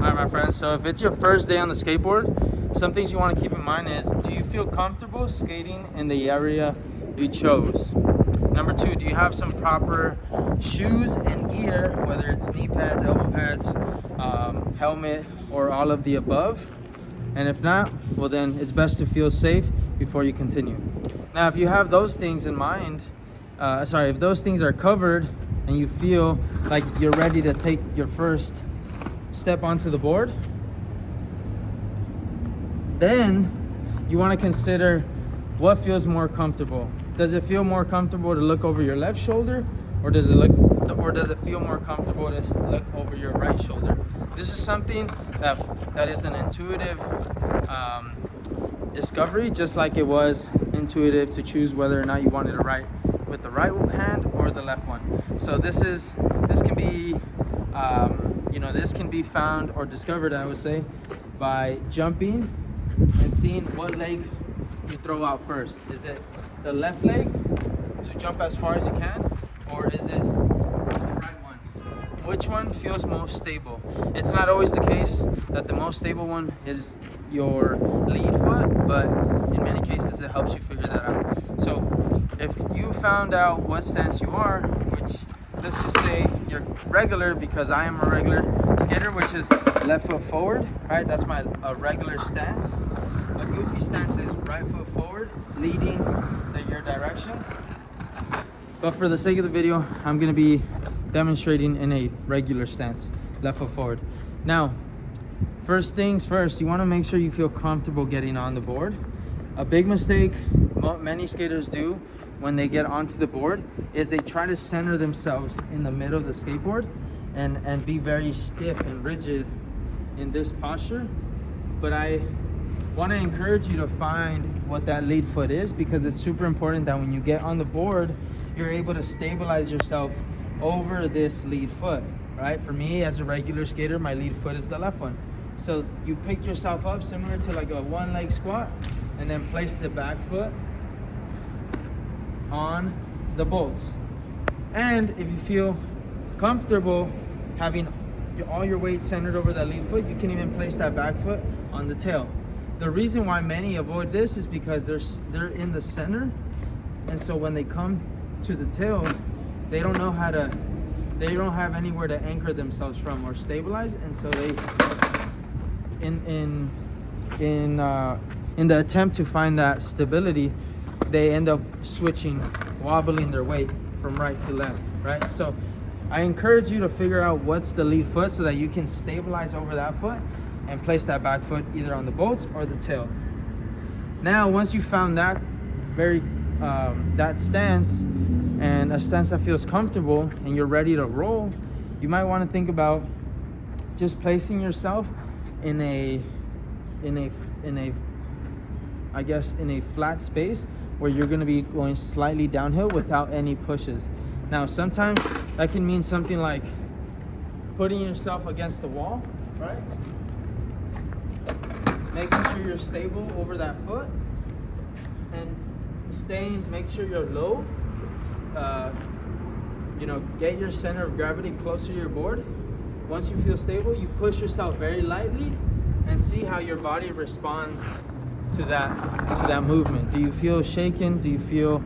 Alright, my friends, so if it's your first day on the skateboard, some things you want to keep in mind is, do you feel comfortable skating in the area you chose? Number two, do you have some proper shoes and gear, whether it's knee pads, elbow pads, helmet, or all of the above? And if not, well then it's best to feel safe before you continue. Now, if you have those things in mind, if those things are covered and you feel like you're ready to take your first step onto the board, then you want to consider what feels more comfortable. Does it feel more comfortable to look over your left shoulder, or does it feel more comfortable to look over your right shoulder? This is something that is an intuitive discovery, just like it was intuitive to choose whether or not you wanted to write with the right hand or the left one. So this can be this can be found or discovered, I would say, by jumping and seeing what leg you throw out first. Is it the left leg to jump as far as you can, or is it the right one? Which one feels most stable? It's not always the case that the most stable one is your lead foot, but in many cases it helps you figure that out. So if you found out what stance you are, which let's just say you're regular, because I am a regular skater, which is left foot forward, right? That's my regular stance. A goofy stance is right foot forward, leading your direction. But for the sake of the video, I'm gonna be demonstrating in a regular stance, left foot forward. Now, first things first, you wanna make sure you feel comfortable getting on the board. A big mistake many skaters do when they get onto the board is they try to center themselves in the middle of the skateboard and be very stiff and rigid in this posture. But I want to encourage you to find what that lead foot is, because it's super important that when you get on the board, you're able to stabilize yourself over this lead foot, right? For me, as a regular skater, my lead foot is the left one. So you pick yourself up similar to like a one leg squat, and then place the back foot on the bolts. And if you feel comfortable having all your weight centered over that lead foot, you can even place that back foot on the tail. The reason why many avoid this is because they're in the center, and so when they come to the tail, they don't have anywhere to anchor themselves from or stabilize, and so they in the attempt to find that stability, they end up wobbling their weight from right to left, right? So I encourage you to figure out what's the lead foot so that you can stabilize over that foot and place that back foot either on the bolts or the tail. Now, once you found that that stance, and a stance that feels comfortable, and you're ready to roll, you might want to think about just placing yourself in a flat space where you're going to be going slightly downhill without any pushes. Now, sometimes that can mean something like putting yourself against the wall, right? Making sure you're stable over that foot, and make sure you're low. Get your center of gravity closer to your board. Once you feel stable, you push yourself very lightly and see how your body responds to that movement. Do you feel shaken? Do you feel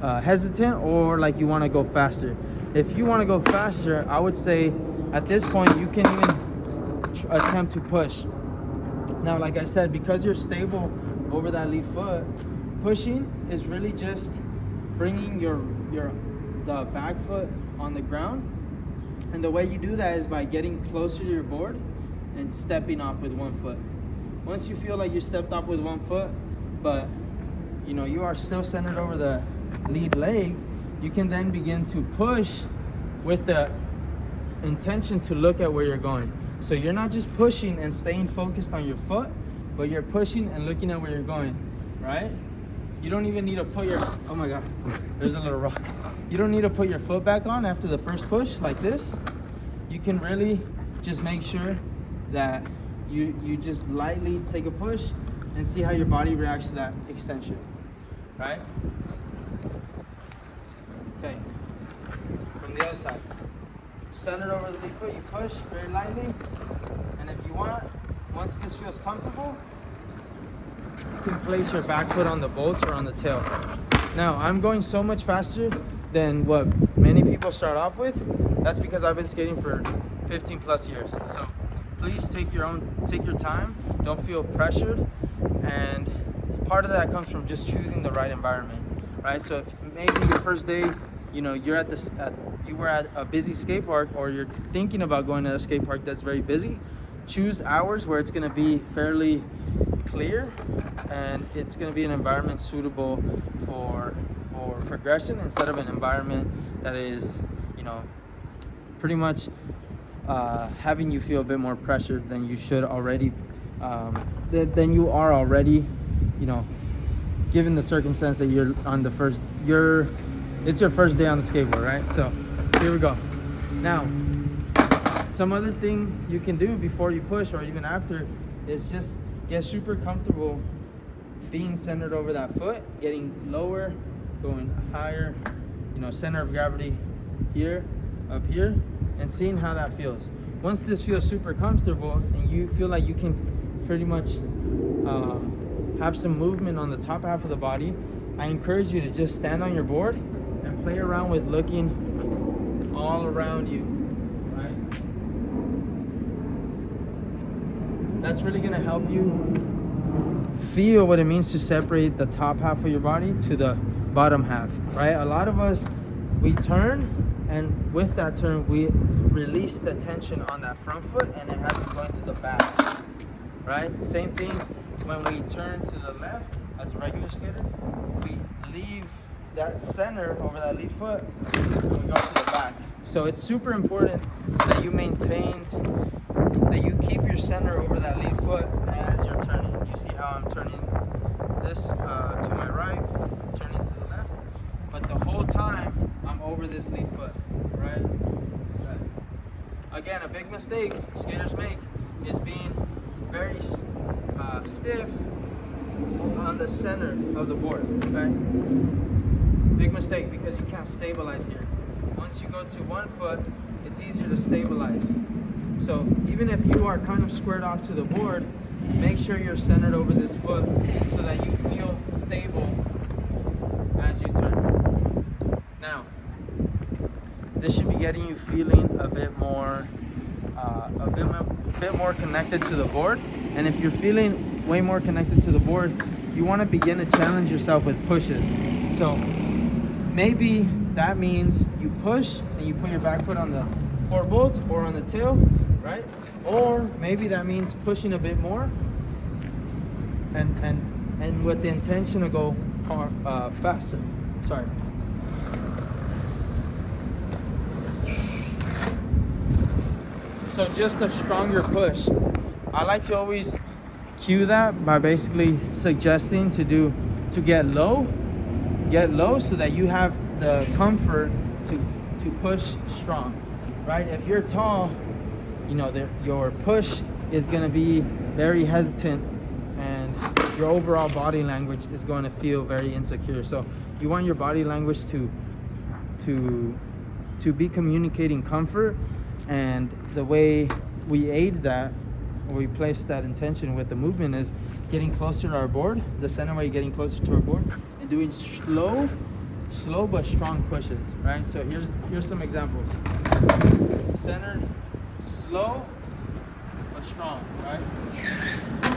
hesitant, or like you want to go faster? If you want to go faster, I would say at this point you can even attempt to push. Now, like I said, because you're stable over that lead foot, pushing is really just bringing the back foot on the ground, and the way you do that is by getting closer to your board and stepping off with one foot. Once you feel like you stepped off with one foot, but you are still centered over the lead leg, you can then begin to push with the intention to look at where you're going. So you're not just pushing and staying focused on your foot, but you're pushing and looking at where you're going, right? You don't even need to put your, oh my God, there's a little rock. You don't need to put your foot back on after the first push like this. You can really just make sure that you just lightly take a push and see how your body reacts to that extension, right? Okay, from the other side. centered over the lead foot, you push very lightly. And if you want, once this feels comfortable, you can place your back foot on the bolts or on the tail. Now, I'm going so much faster than what many people start off with. That's because I've been skating for 15 plus years. So please take your time. Don't feel pressured. And part of that comes from just choosing the right environment, right? So if maybe your first day, you know, you were at a busy skate park, or you're thinking about going to a skate park that's very busy, choose hours where it's going to be fairly clear and it's going to be an environment suitable for progression, instead of an environment that is, you know, pretty much having you feel a bit more pressured than you should already, than you are already, you know, given the circumstance that you're on it's your first day on the skateboard, right? So here we go. Now, some other thing you can do before you push or even after is just get super comfortable being centered over that foot, getting lower, going higher, you know, center of gravity here, up here, and seeing how that feels. Once this feels super comfortable and you feel like you can pretty much have some movement on the top half of the body, I encourage you to just stand on your board and play around with looking all around you, right? That's really gonna help you feel what it means to separate the top half of your body to the bottom half, right? A lot of us, we turn, and with that turn, we release the tension on that front foot, and it has to go into the back, right? Same thing when we turn to the left as a regular skater, we leave that center over that lead foot, and we go to the back. So it's super important that you keep your center over that lead foot as you're turning. You see how I'm turning this to my right, turning to the left, but the whole time I'm over this lead foot, right? Again, a big mistake skaters make is being very stiff on the center of the board, okay? Big mistake, because you can't stabilize here. Once you go to one foot, it's easier to stabilize. So even if you are kind of squared off to the board, make sure you're centered over this foot so that you feel stable as you turn. Now, this should be getting you feeling a bit more connected to the board. And if you're feeling way more connected to the board, you want to begin to challenge yourself with pushes. So maybe that means you push and you put your back foot on the 4 bolts or on the tail, right? Or maybe that means pushing a bit more and with the intention to go faster. Sorry. So just a stronger push. I like to always cue that by basically suggesting to get low so that you have the comfort to push strong, right? If you're tall, you know, your push is going to be very hesitant, and your overall body language is going to feel very insecure. So you want your body language to be communicating comfort, and the way we aid that, or we place that intention with the movement, is getting closer to our board, the center way, getting closer to our board, and doing slow but strong pushes, right? So here's some examples. Centered, slow but strong, right?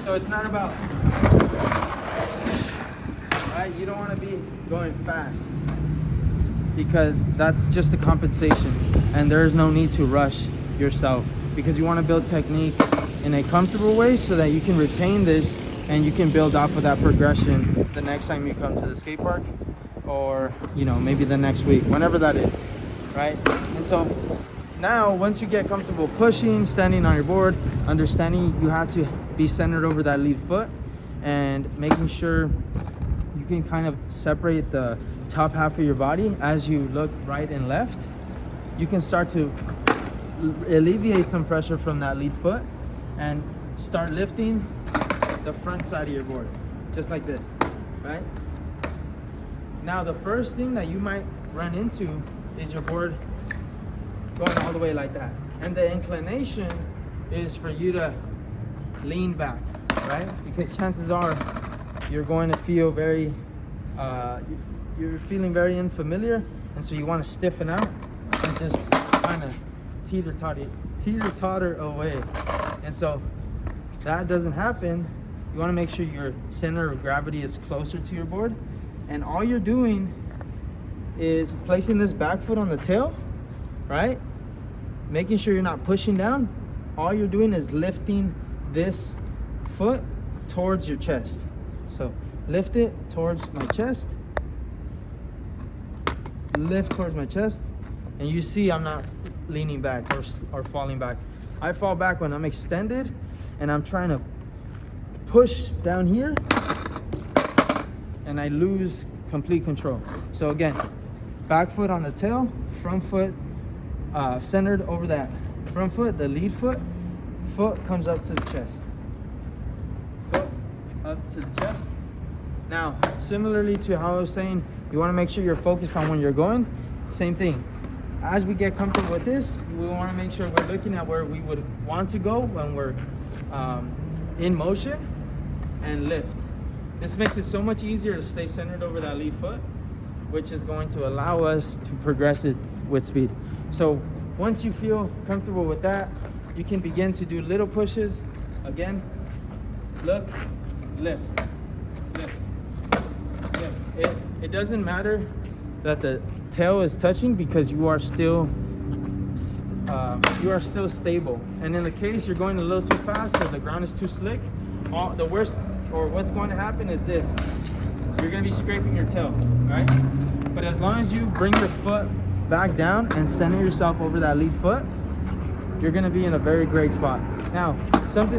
So it's not about, right? You don't want to be going fast, because that's just a compensation, and there is no need to rush yourself, because you want to build technique in a comfortable way so that you can retain this and you can build off of that progression the next time you come to the skate park, or, you know, maybe the next week, whenever that is, right? And so now, once you get comfortable pushing, standing on your board, understanding you have to be centered over that lead foot, and making sure you can kind of separate the top half of your body as you look right and left, you can start to alleviate some pressure from that lead foot and start lifting the front side of your board, just like this, right? Now, the first thing that you might run into is your board going all the way like that. And the inclination is for you to lean back, right? Because chances are you're going to feel very, you're feeling very unfamiliar, and so you want to stiffen out and just kind of teeter-totter away. And so that doesn't happen. You want to make sure your center of gravity is closer to your board, and all you're doing is placing this back foot on the tail, right? Making sure you're not pushing down. All you're doing is lifting this foot towards your chest. So lift it towards my chest, lift towards my chest, and you see I'm not leaning back or falling back. I fall back when I'm extended and I'm trying to push down here, and I lose complete control. So again, back foot on the tail, front foot centered over that front foot, the lead foot. Foot comes up to the chest. Foot up to the chest. Now, similarly to how I was saying, you want to make sure you're focused on when you're going. Same thing. As we get comfortable with this, we want to make sure we're looking at where we would want to go when we're in motion, and lift. This makes it so much easier to stay centered over that lead foot, which is going to allow us to progress it with speed. So once you feel comfortable with that, you can begin to do little pushes. Again, look, lift, lift, lift. It doesn't matter that the tail is touching, because you are still stable. And in the case you're going a little too fast or the ground is too slick, the worst, or what's going to happen is this: you're going to be scraping your tail, right? But as long as you bring your foot back down and center yourself over that lead foot, you're going to be in a very great spot. Now, something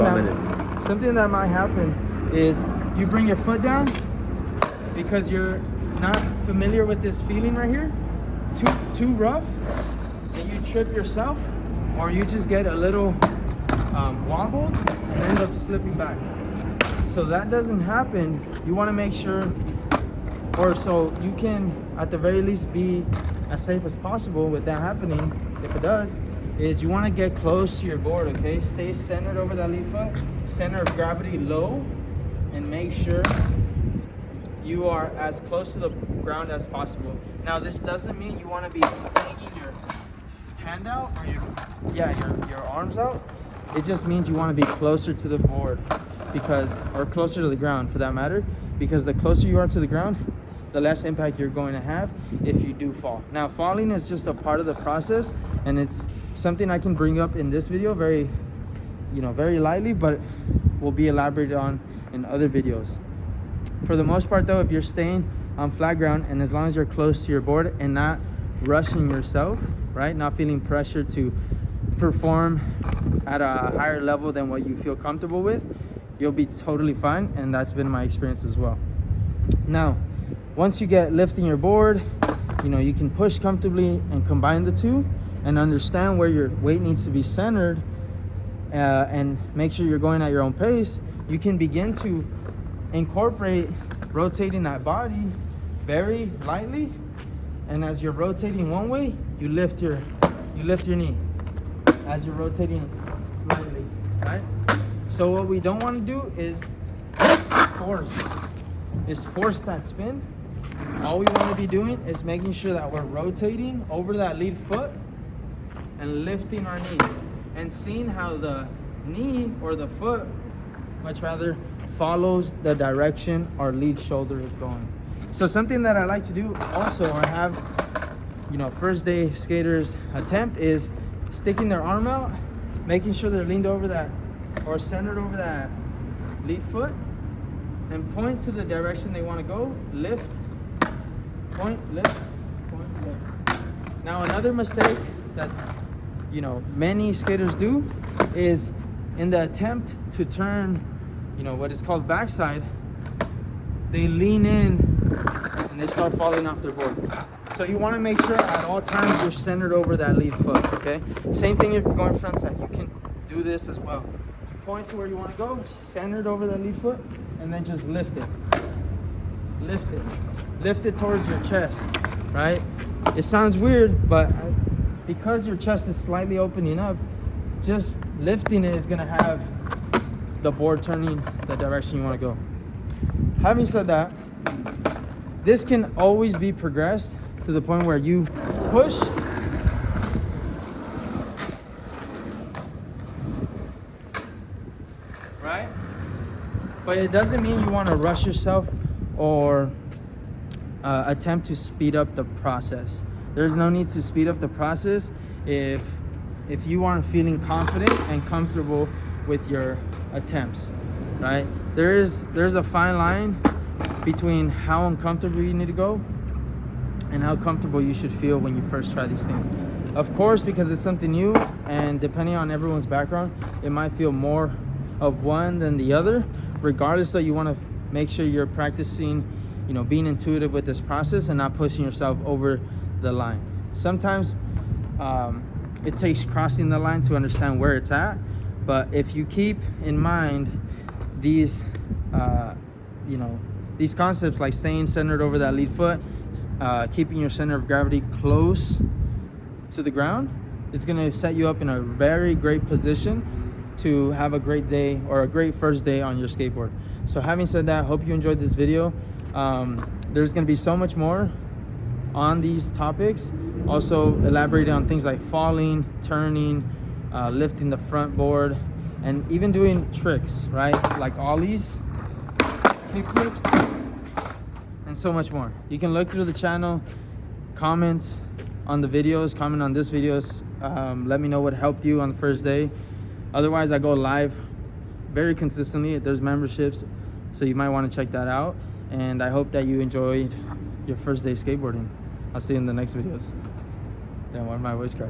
that might happen is you bring your foot down because you're not familiar with this feeling right here, too rough, and you trip yourself, or you just get a little wobbled and end up slipping back. So that doesn't happen. You want to make sure, or so you can at the very least be as safe as possible with that happening. If it does, is you want to get close to your board, okay? Stay centered over that lead foot, center of gravity low, and make sure you are as close to the ground as possible. Now, this doesn't mean you want to be hanging your hand out or your arms out. It just means you want to be closer to the board, or closer to the ground for that matter, because the closer you are to the ground, the less impact you're going to have if you do fall. Now, falling is just a part of the process, and it's something I can bring up in this video very lightly, but will be elaborated on in other videos. For the most part though, if you're staying on flat ground, and as long as you're close to your board and not rushing yourself, right, not feeling pressure to perform at a higher level than what you feel comfortable with, you'll be totally fine. And that's been my experience as well. Now, once you get lifting your board, you can push comfortably and combine the two and understand where your weight needs to be centered, and make sure you're going at your own pace. You can begin to incorporate rotating that body very lightly, and as you're rotating one way, you lift your knee as you're rotating lightly, right? So what we don't want to do is force that spin. All we want to be doing is making sure that we're rotating over that lead foot and lifting our knee, and seeing how the knee, or the foot much rather, follows the direction our lead shoulder is going. So something that I like to do also, or have first day skaters attempt, is sticking their arm out, making sure they're leaned over that, or centered over that lead foot, and point to the direction they want to go. Lift, point, lift, point, lift. Now, another mistake that many skaters do is, in the attempt to turn what is called backside, they lean in and they start falling off their board. So you want to make sure at all times you're centered over that lead foot, okay? Same thing if you're going front side. You can do this as well. You point to where you want to go, centered over that lead foot, and then just lift it. Lift it. Lift it towards your chest, right? It sounds weird, but because your chest is slightly opening up, just lifting it is gonna have the board turning the direction you wanna go. Having said that, this can always be progressed to the point where you push right, but it doesn't mean you want to rush yourself or attempt to speed up the process. There's no need to speed up the process if you aren't feeling confident and comfortable with your attempts, right? There's a fine line between how uncomfortable you need to go and how comfortable you should feel when you first try these things. Of course, because it's something new, and depending on everyone's background, it might feel more of one than the other. Regardless, though, you want to make sure you're practicing, you know, being intuitive with this process and not pushing yourself over the line. Sometimes it takes crossing the line to understand where it's at, but if you keep in mind these you know, these concepts like staying centered over that lead foot, keeping your center of gravity close to the ground, it's going to set you up in a very great position to have a great day or a great first day on your skateboard. So having said that, hope you enjoyed this video. There's going to be so much more on these topics, also elaborating on things like falling, turning, lifting the front board, and even doing tricks, right, like ollies, kick flips, and so much more. You can look through the channel, comment on the videos, comment on this videos, let me know what helped you on the first day. Otherwise, I go live very consistently. There's memberships, so you might want to check that out. And I hope that you enjoyed your first day skateboarding. I'll see you in the next videos. Damn, why did my voice crack?